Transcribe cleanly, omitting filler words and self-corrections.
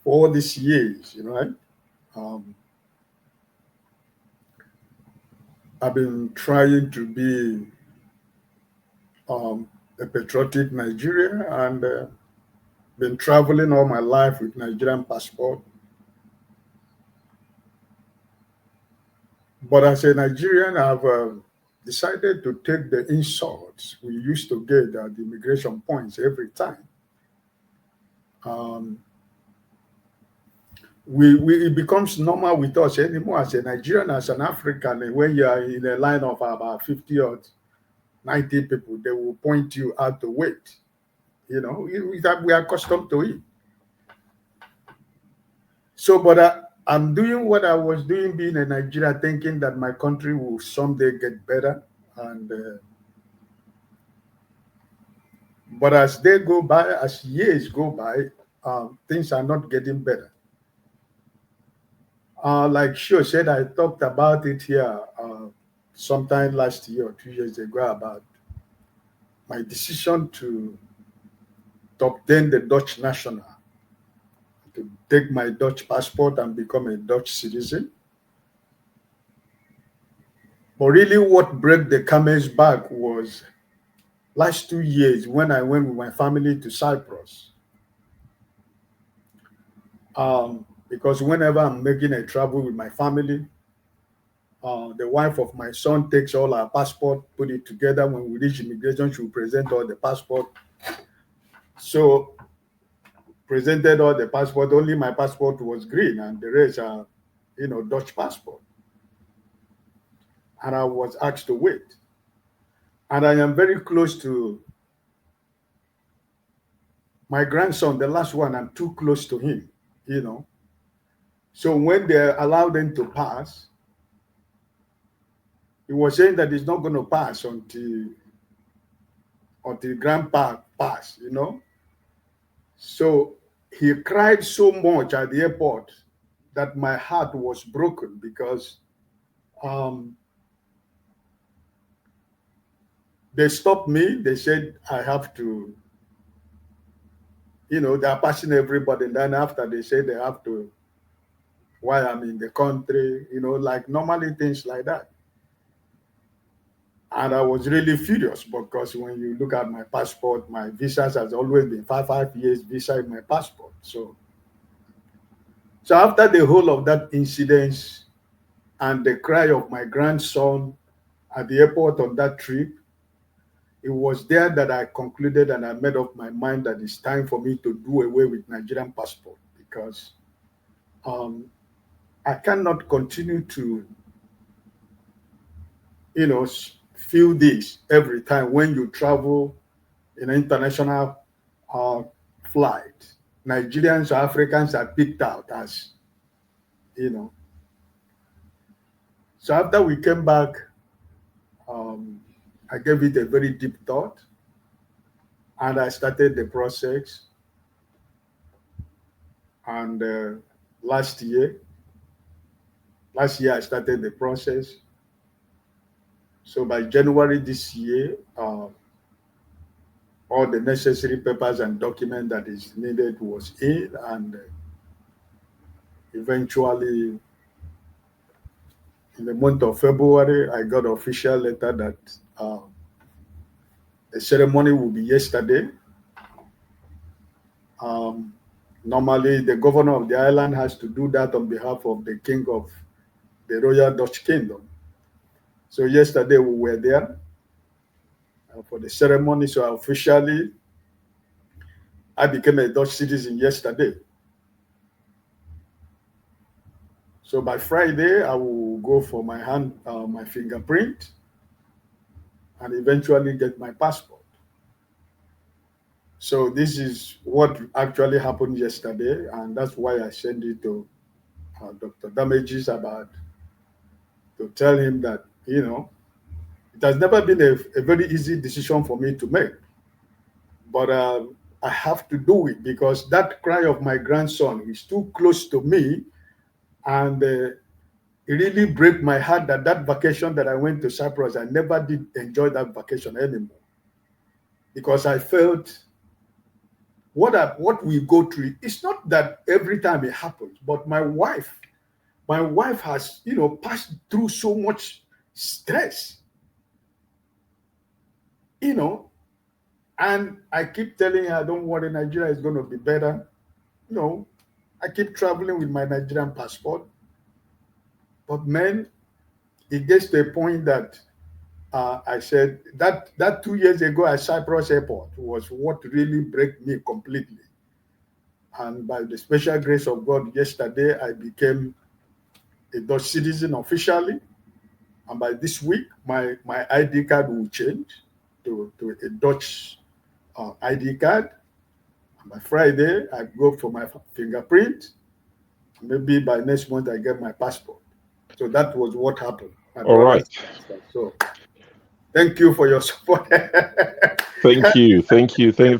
for all these years, right? Um, I've been trying to be a patriotic Nigerian and been traveling all my life with Nigerian passport. But as a Nigerian, I've decided to take the insults we used to get at the immigration points every time. Um, it becomes normal with us anymore as a Nigerian, as an African, and when you are in a line of about 50 or 90 people, they will point you out to wait. We are accustomed to it. So, but I'm doing what I was doing being a Nigerian, thinking that my country will someday get better. And but as they go by, as years go by, things are not getting better. Like Sho said, I talked about it here sometime last year or 2 years ago about my decision to obtain the Dutch national, to take my Dutch passport and become a Dutch citizen. But really, what broke the camel's back was last 2 years when I went with my family to Cyprus. Because whenever I'm making a travel with my family, the wife of my son takes all our passport, put it together. When we reach immigration, she will present all the passport. So presented all the passport. Only my passport was green, and the rest are, Dutch passport. And I was asked to wait. And I am very close to my grandson, the last one. I'm too close to him. So when they allowed them to pass, he was saying that he's not going to pass until grandpa pass. So he cried so much at the airport that my heart was broken because they stopped me. They said I have to, they're passing everybody. And then after they said they have to, why I'm in the country, like normally things like that. And I was really furious because when you look at my passport, my visas has always been 5 years visa in my passport. So after the whole of that incident and the cry of my grandson at the airport on that trip, it was there that I concluded and I made up my mind that it's time for me to do away with Nigerian passport because I cannot continue to, feel this every time when you travel in an international flight. Nigerians or Africans are picked out as, So after we came back, I gave it a very deep thought and I started the process. And last year I started the process. So by January this year, all the necessary papers and documents that is needed was in, and eventually in the month of February, I got an official letter that the ceremony will be yesterday. Normally, the governor of the island has to do that on behalf of the king of the Royal Dutch Kingdom. So yesterday we were there for the ceremony. So officially, I became a Dutch citizen yesterday. So by Friday, I will go for my my fingerprint, and eventually get my passport. So this is what actually happened yesterday, and that's why I sent it to Dr. Damages to tell him that, it has never been a very easy decision for me to make. But I have to do it because that cry of my grandson is too close to me, and it really break my heart that vacation that I went to Cyprus, I never did enjoy that vacation anymore because I felt what we go through, it's not that every time it happens, but my wife has, passed through so much stress, and I keep telling her, don't worry, Nigeria is going to be better. I keep traveling with my Nigerian passport. But man, it gets to a point that I said that 2 years ago at Cyprus Airport was what really broke me completely. And by the special grace of God, yesterday I became a Dutch citizen officially. And by this week, my ID card will change to a Dutch ID card. And by Friday, I go for my fingerprint. Maybe by next month, I get my passport. So that was what happened. My All right. So thank you for your support. Thank you.